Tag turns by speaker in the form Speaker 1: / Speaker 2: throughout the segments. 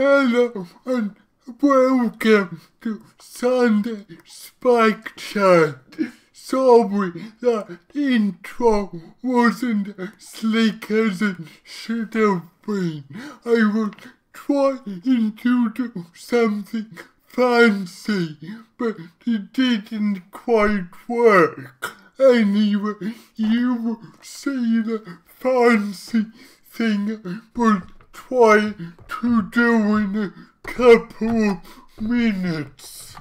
Speaker 1: Hello and welcome to Sunday SPACKCHAT. Sorry that intro wasn't as slick as it should have been. I was trying to do something fancy, but it didn't quite work. Anyway, you will see the fancy thing I was trying to do in a couple of minutes.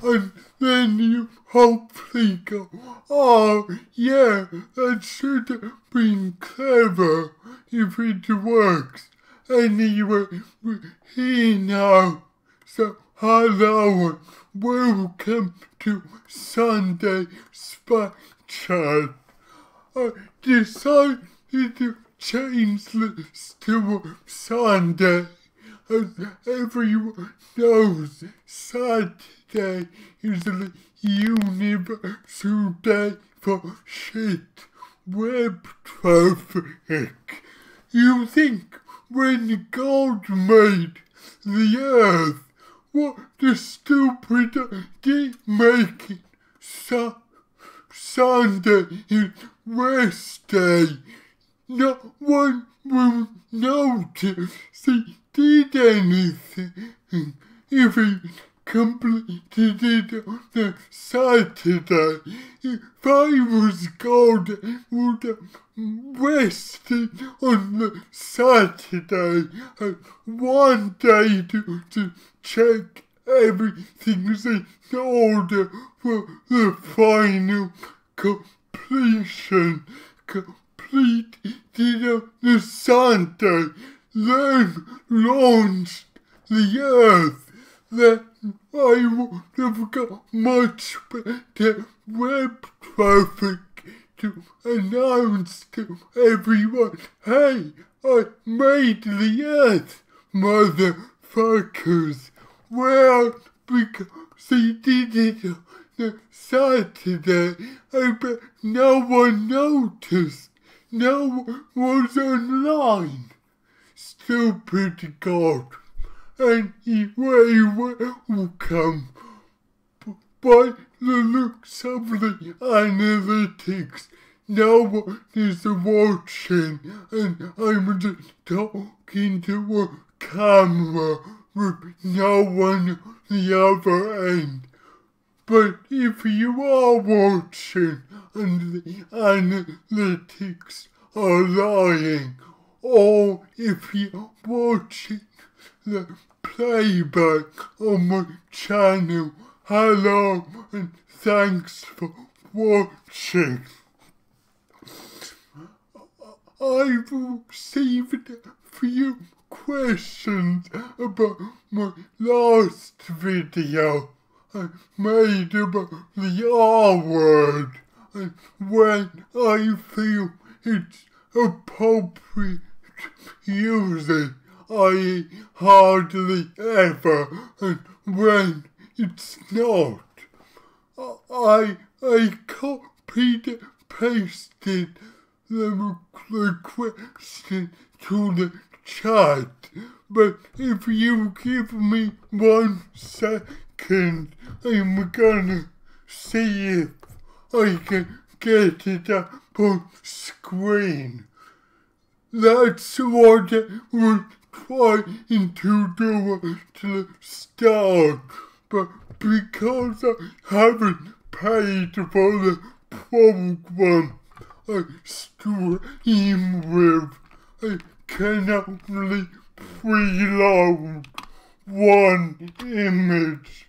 Speaker 1: And then you hopefully go, oh yeah, that should have been clever if it works. Anyway, we're here now. So hello and welcome to Sunday SPACKCHAT. I decided to change this to Sunday. As everyone knows, Saturday is the universal day for shit web traffic. You think when God made the earth, what the stupid idea making Sunday is rest day? No one will notice he did anything if he completed it on a Saturday. If I was God, I would have rested on the Saturday and one day to check everything's in order for the final completion. Completed on the Sunday, then launched the earth. Then I would have got much better web traffic to announce to everyone, hey, I made the earth, motherfuckers. Well, because he did it on the Saturday, I bet no one noticed. No one was online. Stupid God. Anyway, welcome. By the looks of the analytics, no one is watching, and I'm just talking to a camera with no one on the other end. But if you are watching and the analytics are lying, or if you're watching the playback on my channel, hello and thanks for watching. I've received a few questions about my last video I made about the R word and when I feel it's appropriate to use it, i.e. hardly ever, and when it's not. I copied and pasted the question to the chat, but if you give me 1 second, I'm gonna see if I can get it up on screen. That's what I was trying to do at the start, but because I haven't paid for the program I stream with, I can only preload 1 image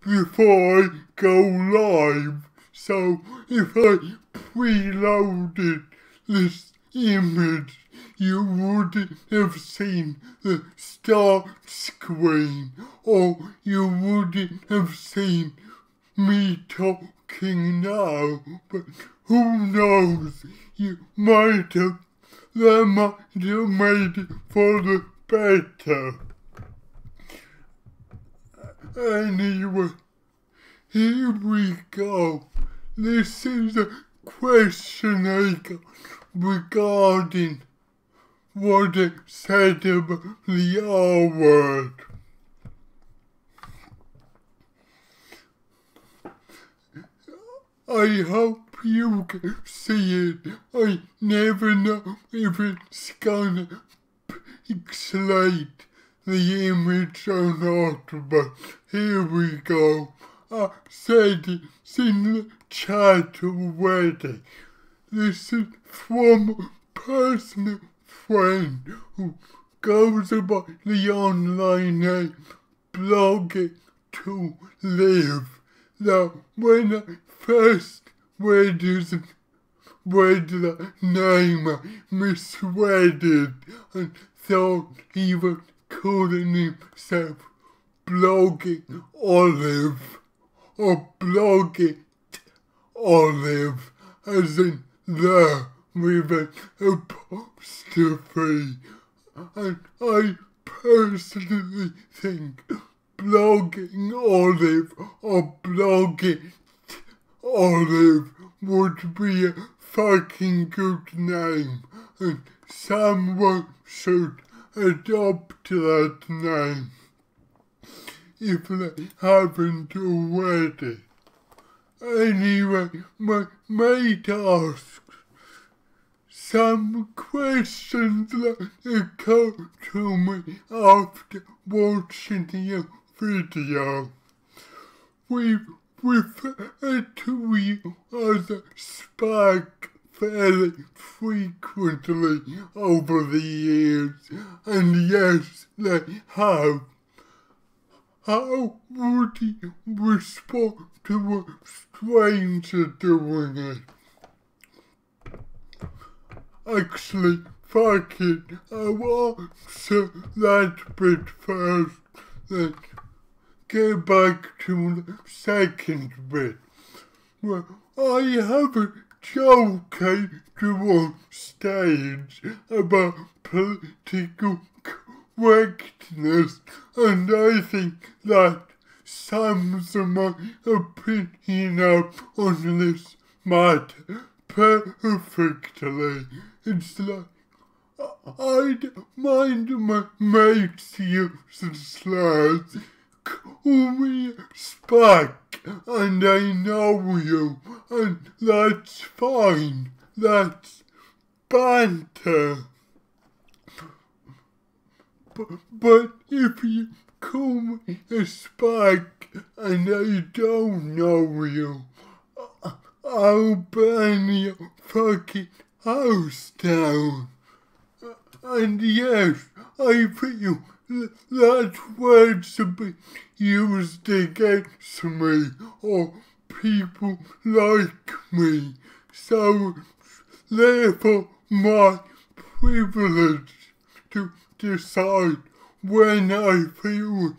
Speaker 1: before I go live. So if I preloaded this image, you wouldn't have seen the start screen, or you wouldn't have seen me talking now. But who knows, that might have made it for the better. Anyway, here we go. This is a question I got regarding what I said about the R word. I hope you can see it. I never know if it's gonna pixelate the image or not, but here we go. I said it's in the chat already. This is from a personal friend who goes by the online name Blogging to Live. Now, when I first read the name, I misread it and thought he was calling himself Blogging Olive or Blogging Olive, as in the with an apostrophe. And I personally think Blogging Olive or Blogging Olive would be a fucking good name, and someone should adopt that name if they haven't already. Anyway, my mate asks some questions that occurred to me after watching the video. We've referred to you as a SPAC fairly frequently over the years, and yes, they have. How would you respond to a stranger doing it? Actually, fuck it, I'll answer that bit first, then get back to the second bit. Well, I have a joke I do on stage about political correctness, and I think that sums my opinion up on this matter perfectly. It's like, I don't mind my mates using slurs. Call me a SPAC, and I know you, and that's fine. That's banter. But if you call me a SPAC and I don't know you, I'll burn your fucking house down. And yes, I feel that words have been used against me or people like me. So therefore my privilege to decide when I feel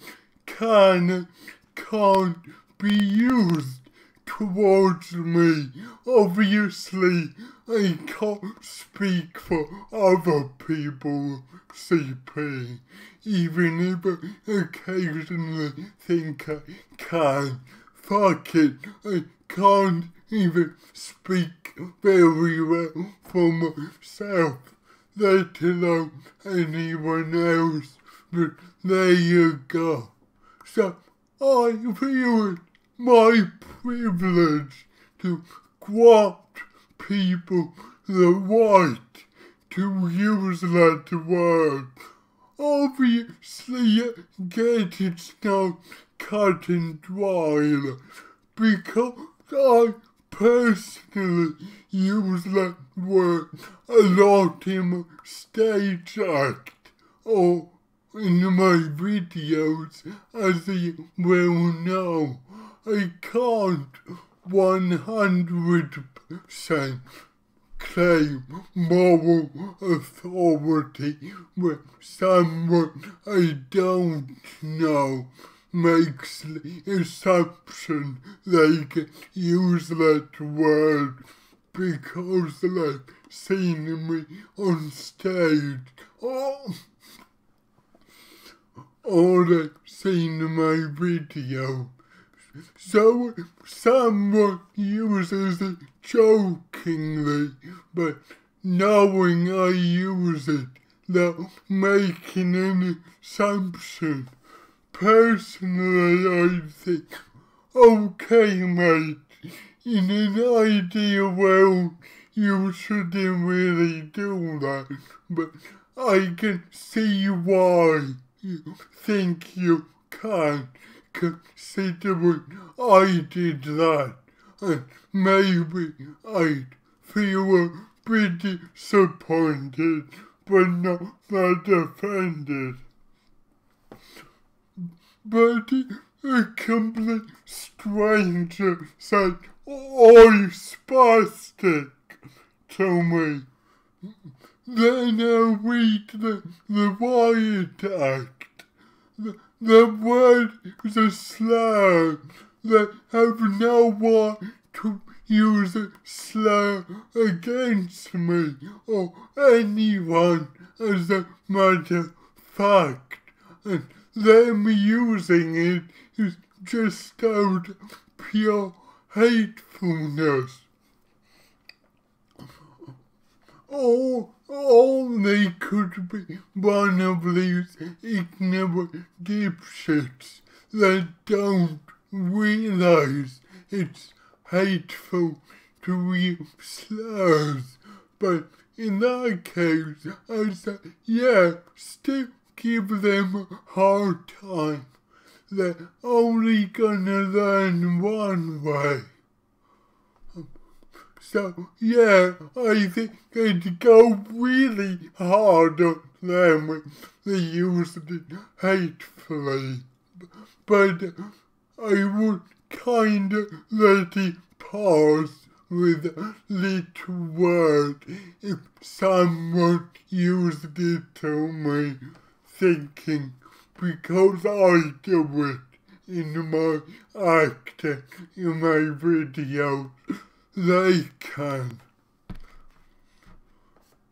Speaker 1: can and can't be used towards me. Obviously, I can't speak for other people, CP, even if I occasionally think I can. Fuck it, I can't even speak very well for myself, let alone anyone else, but there you go. So, I feel it my privilege to grant people the right to use that word. Obviously, I get it's not cut and dry, because I personally use that word a lot in my stage act, or in my videos, as you will know. I can't 100% claim moral authority when someone I don't know makes the assumption they can use that word because they've seen me on stage or they've seen my video. So someone uses it jokingly, but knowing I use it without making an assumption. Personally, I think, okay mate, in an ideal world you shouldn't really do that, but I can see why you think you can, considering I did that, and maybe I'd feel a bit disappointed, but not that offended. But a complete stranger said, "Oi, spastic," to me. Then I read the riot act. The word is a slur. They have no right to use a slur against me or anyone as a matter of fact. And them using it is just out of pure hatefulness. Or they could be one of these ignorant dipshits that don't realize it's hateful to use slurs. But in that case, I say, yeah, still give them a hard time. They're only gonna learn one way. So, yeah, I think they'd go really hard on them when they used it hatefully. But I would kinda let it pass with a little word if someone used it to me, thinking because I do it in my acting, in my videos, they can.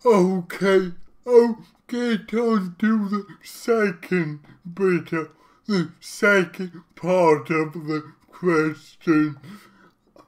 Speaker 1: Okay, I'll get on to the second bit of the second part of the question.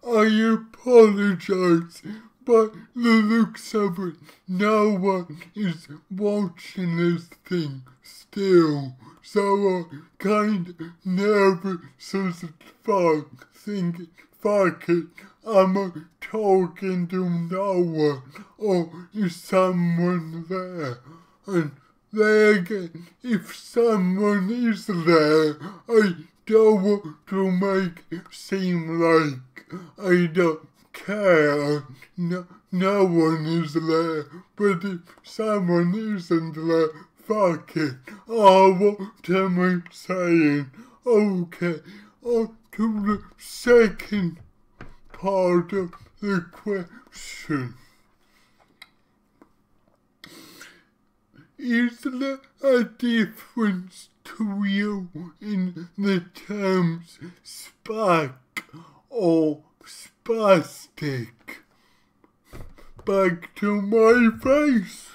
Speaker 1: I apologize, but the looks of it, no one is watching this thing still, so I'm kinda nervous as fuck, thinking, fuck it, I'm talking to no one, or is someone there? And there again, if someone is there, I don't want to make it seem like I don't care. No one is there, but if someone isn't there, fuck it. Oh, what am I saying? Okay, on to the second part of the question. Is there a difference to you in the terms SPAC or spastic? Back to my face.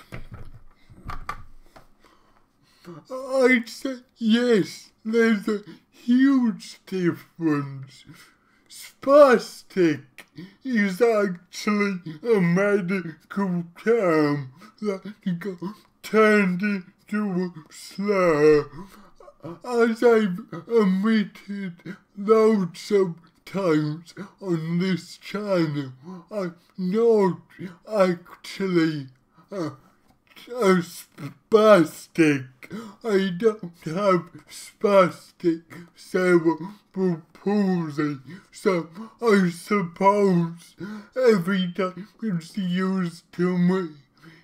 Speaker 1: I'd say yes, there's a huge difference. Spastic is actually a medical term that got turned into a slur. As I've admitted loads of times on this channel, I'm not actually a spastic. I don't have spastic cerebral palsy, so I suppose every time it's used to me,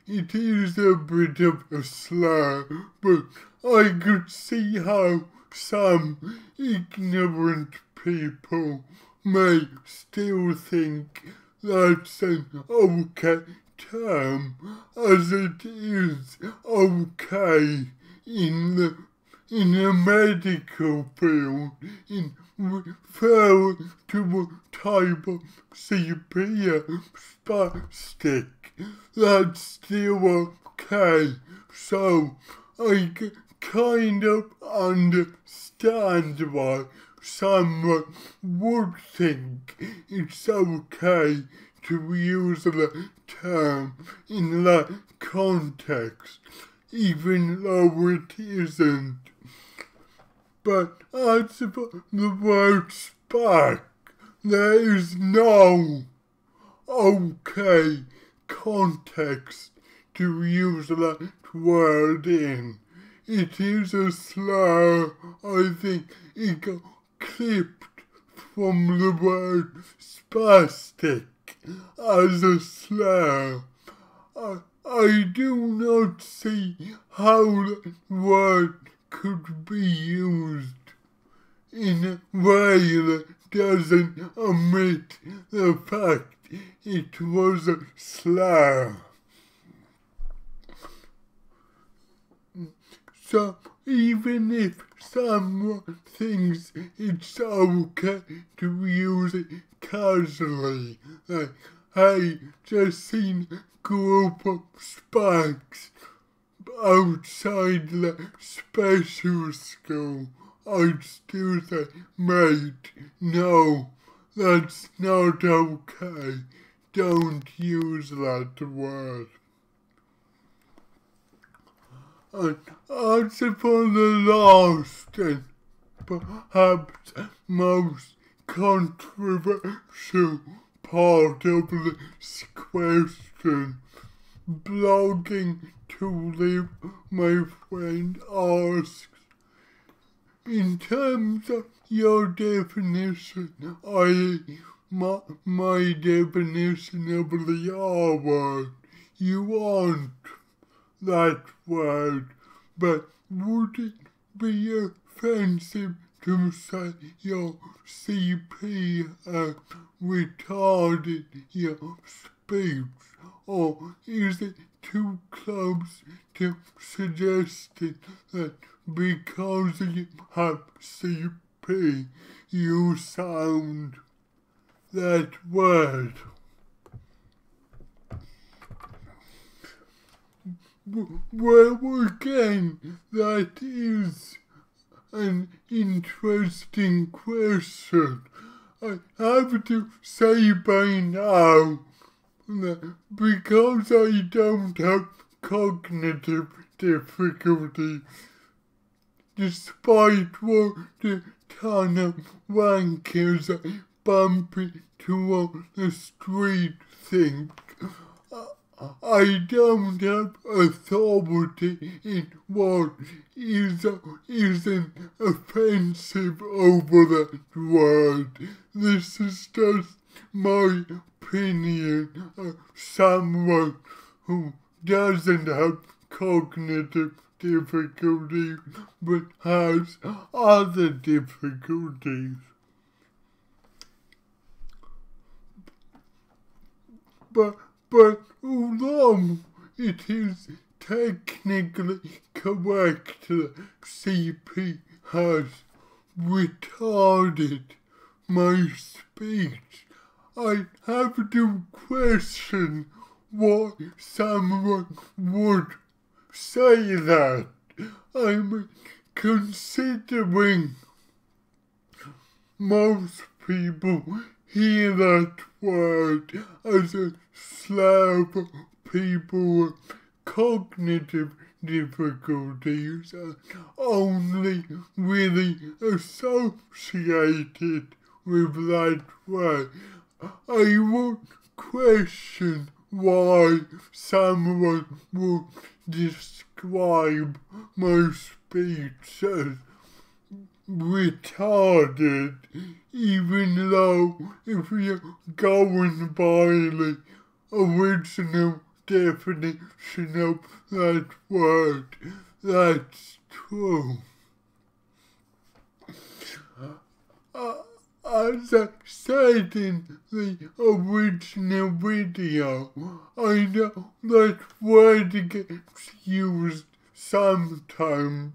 Speaker 1: it is a bit of a slur, but I could see how some ignorant people may still think that's an okay term, as it is okay in the medical field, in referring to a type of severe spastic, that's still okay. So I kind of understand why someone would think it's okay to use the term in that context. even though it isn't. But as for the word SPAC, there is no okay context to use that word in. It is a slur. I think it got clipped from the word spastic as a slur. I do not see how that word could be used in a way that doesn't omit the fact it was a slur. So even if someone thinks it's okay to use it casually, like, hey, just seen a group of SPACs outside the special school, I'd still say, mate, no, that's not okay. Don't use that word. And as for the last and perhaps most controversial part of this question, blogging to live, my friend asks, in terms of your definition, i.e. my definition of the R word, you aren't that word, but would it be offensive to say your CP retarded your speech, or is it too close to suggesting that because you have CP, you sound that word? Well, again, that is an interesting question. I have to say by now that because I don't have cognitive difficulties, despite what the ton of wankers I bump into on the street think, I don't have authority in what is or isn't offensive over that word. This is just my opinion of someone who doesn't have cognitive difficulties but has other difficulties. But although it is technically correct that CP has retarded my speech, I have to question why someone would say that. I mean, considering most people hear that word as a slur for people with cognitive difficulties and only really associated with that word, I would question why someone would describe my speech as retarded, even though if you're going by the original definition of that word, that's true. As I said in the original video, I know that word gets used sometimes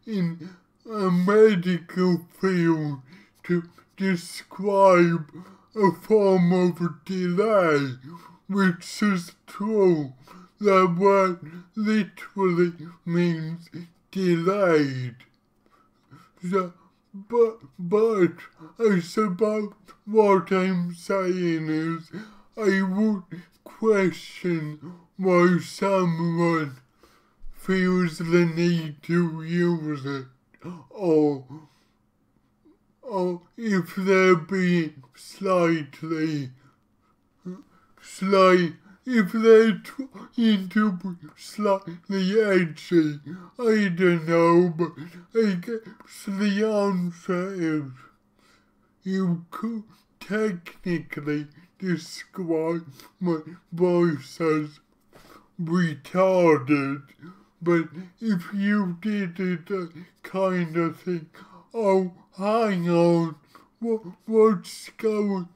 Speaker 1: in a medical field to describe a form of delay, which is true. The word literally means delayed. So, but I suppose what I'm saying is I would question why someone feels the need to use it, or if they're being if they're trying to be slightly edgy, I don't know, but I guess the answer is you could technically describe my voice as retarded, but if you did it kind of thing, oh, hang on, what's going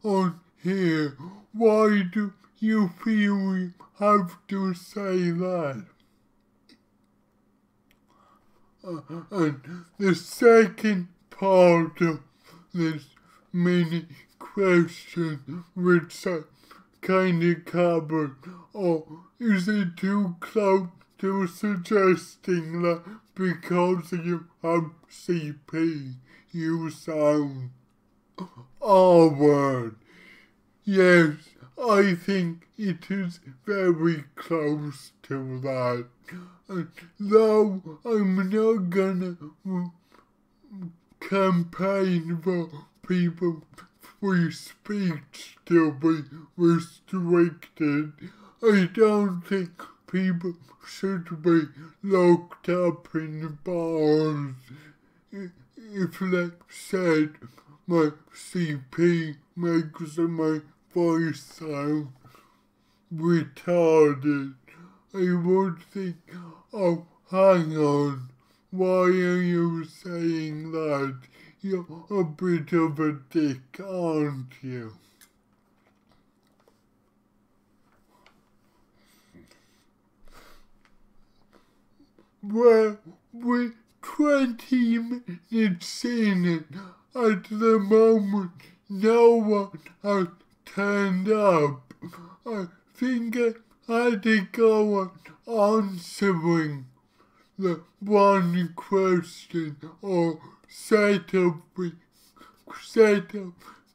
Speaker 1: on here? Why do you feel you have to say that? And the second part of this mini question, which I kind of covered, or is it too close to suggesting that because you have CP, you sound R-word? Yes, I think it is very close to that. And though I'm not gonna campaign for people's free speech to be restricted, I don't think people should be locked up in bars if they said my CP makes my voice sound retarded. I would think, oh, hang on, why are you saying that? You're a bit of a dick, aren't you? Well, we're 20 minutes in and at the moment no one has turned up. I think I had to go on answering the one question or set of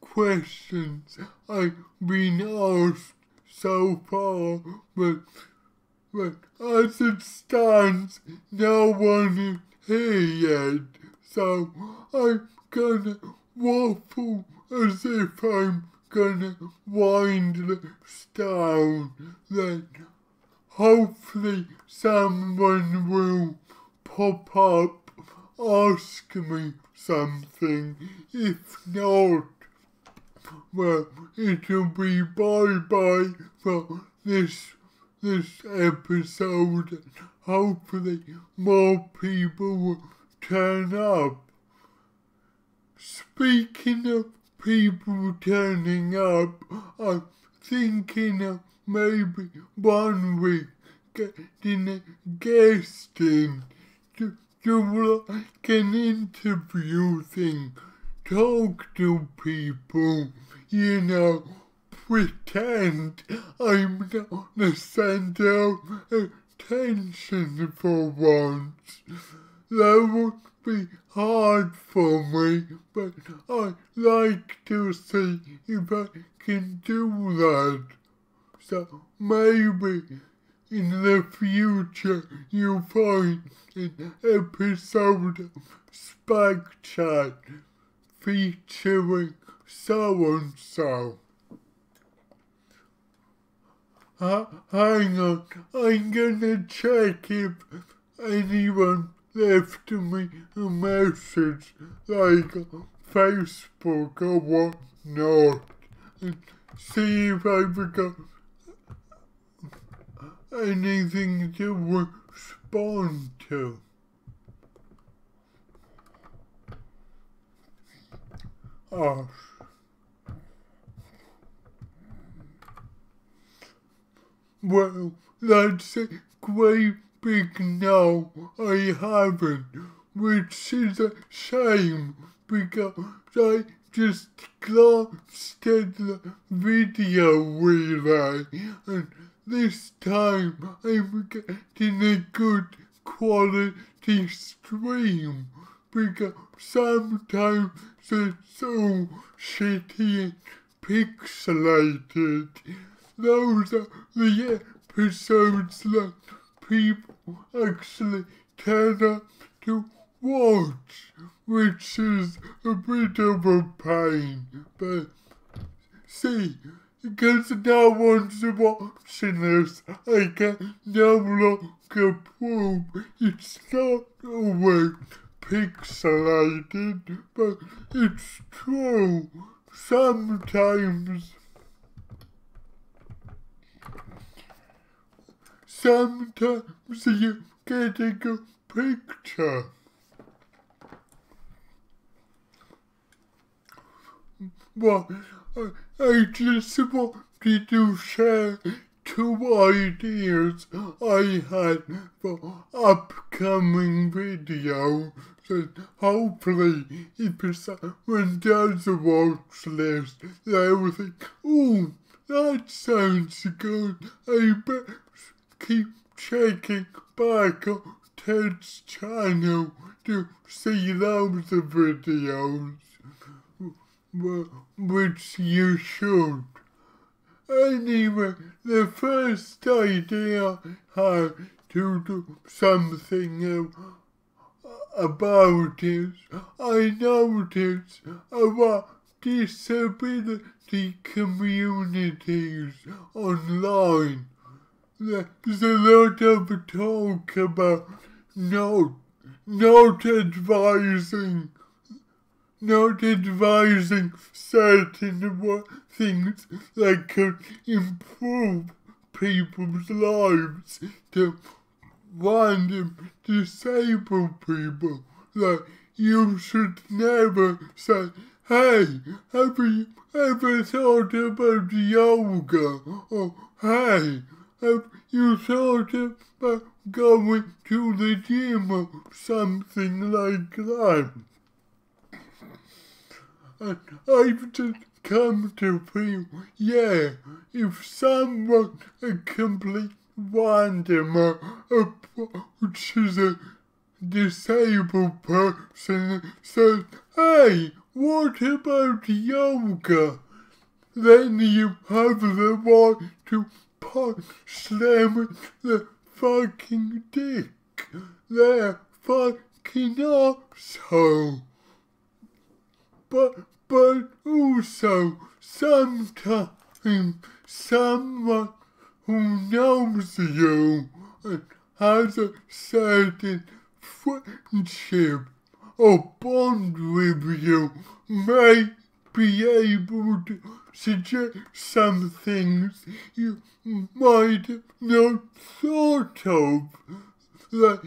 Speaker 1: questions I've been asked so far, but as it stands, no one is here yet, so I'm gonna waffle as if I'm gonna wind this down, then hopefully someone will pop up, ask me something. If not, well, it'll be bye-bye for this episode. Hopefully more people will turn up. Speaking of people turning up, I'm thinking of maybe one week getting a guest in to do like an interview thing, talk to people, you know, pretend I'm not the center of attention for once. That would be hard for me, but I like to see if I can do that. So maybe in the future you'll find an episode of SPACKCHAT featuring so-and-so. Hang on, I'm gonna check if anyone left me a message like on Facebook or whatnot and see if I've got anything to respond to. Oh. Well, that's a great big no, I haven't, which is a shame because I just glanced at the video relay and this time I'm getting a good quality stream because sometimes it's all shitty and pixelated. Those are the episodes that people actually turn up to watch, which is a bit of a pain, but see, because no one's watching this, I can no longer prove it's not always pixelated, but it's true. Sometimes you're getting a picture. Well, I just wanted to share 2 ideas I had for upcoming videos, and hopefully if someone does watch this, they will think, ooh, that sounds good. I better keep checking back on Ted's channel to see those videos. Which you should. Anyway, the first idea I had to do something about is I noticed about disability communities online. There's a lot of talk about not advising certain things that could improve people's lives to random disabled people. Like, you should never say, hey, have you ever thought about yoga? Or, hey, have you thought about going to the gym or something like that? And I've just come to feel, yeah, if someone, a complete random, approaches a disabled person and says, hey, what about yoga? Then you have the right to punch them in the fucking dick. They're fucking asshole. But also, sometimes someone who knows you and has a certain friendship or bond with you may be able to suggest some things you might have not thought of. Like,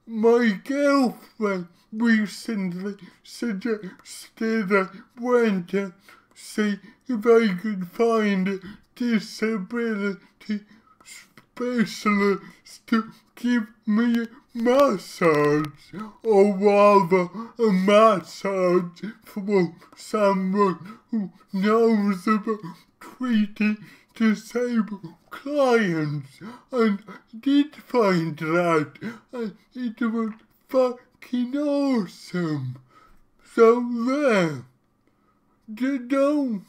Speaker 1: my girlfriend recently suggested I went to see if I could find a disability specialist to give me a massage, or rather a massage from someone who knows about treating disabled clients, and I did find that, and it was fucking awesome. So there. Don't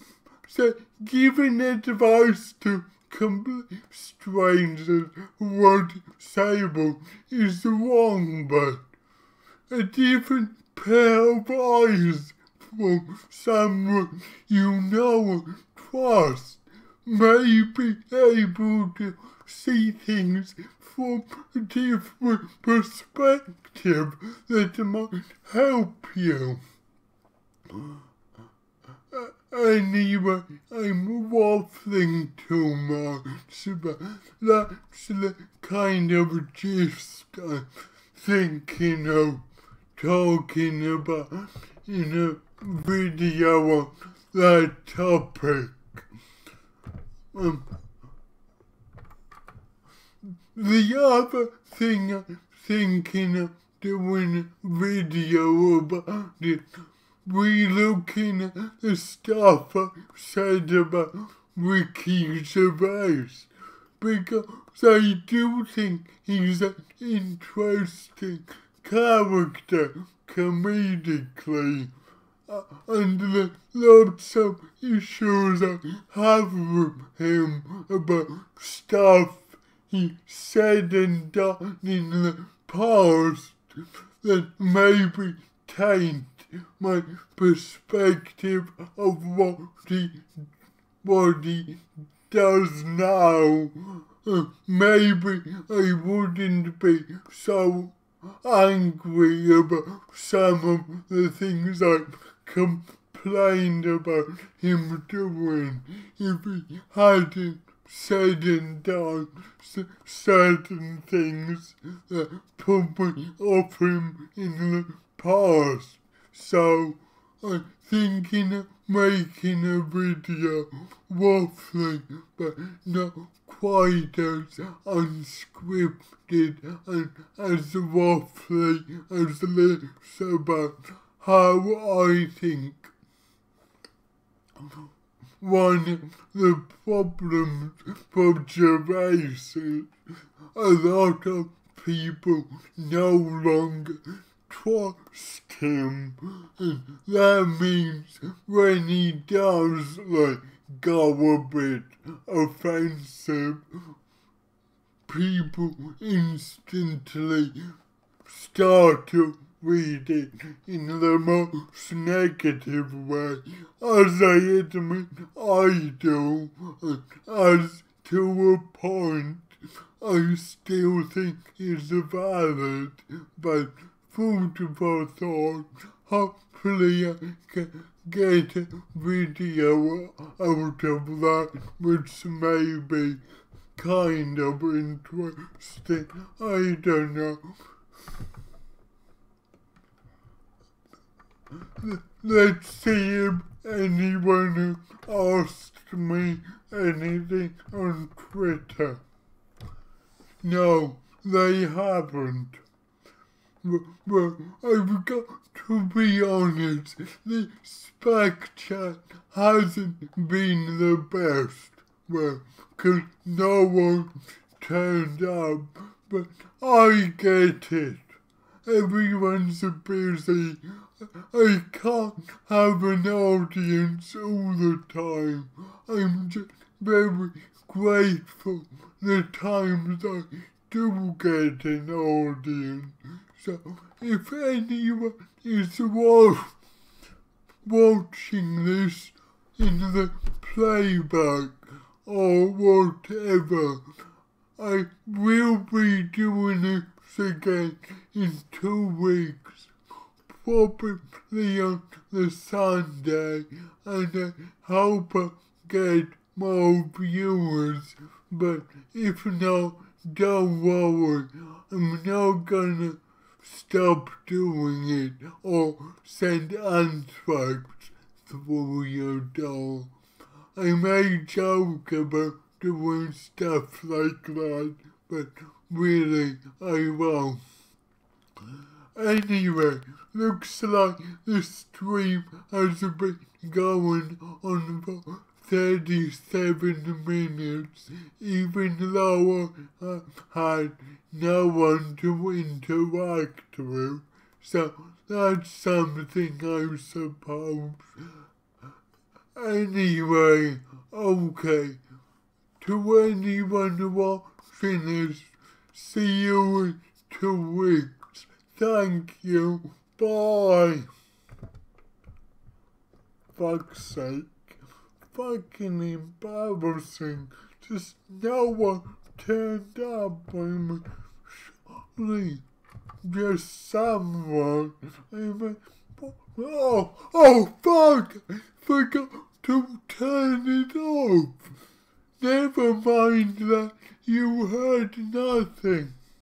Speaker 1: say giving advice to complete strangers who are disabled is wrong, but a different pair of eyes from someone you know and trust may be able to see things from a different perspective that might help you. Anyway, I'm waffling too much, but that's the kind of gist I'm thinking of talking about in a video on that topic. The other thing I'm thinking of doing a video about is re-looking at the stuff I said about Ricky Gervais, because I do think he's an interesting character comedically, and there's lots of issues I have with him about stuff he said and done in the past that maybe taint my perspective of what he does now. Maybe I wouldn't be so angry about some of the things I complained about him doing if he hadn't said and done certain things that put me off him in the past. So I'm thinking of making a video waffling, but not quite as unscripted and as waffly as this about how I think one of the problems for Gervais, a lot of people no longer trust him, and that means when he does go a bit offensive, people instantly start to read it in the most negative way, as I admit I do, and as to a point I still think it's valid, but food for thought. Hopefully I can get a video out of that which may be kind of interesting. I don't know. Let's see if anyone asked me anything on Twitter. No, they haven't. Well, I've got to be honest, the SPACKCHAT hasn't been the best. Well, 'cause no one turned up, but I get it. Everyone's busy. I can't have an audience all the time. I'm just very grateful the times I do get an audience. So if anyone is watching this in the playback or whatever, I will be doing this again in 2 weeks, probably on the Sunday, and I hope I get more viewers, but if not, don't worry, I'm not gonna stop doing it or send anthrax through your door. I may joke about doing stuff like that, but really I won't. Anyway, looks like the stream has been going on for 37 minutes, even though I had no one to interact with, so that's something I suppose. Anyway, okay, to anyone watching this, see you in 2 weeks. Thank you, bye. Fuck's sake. Fucking embarrassing. Just no one turned up on me. Surely, just someone. I mean, oh, fuck! I forgot to turn it off. Never mind that you heard nothing.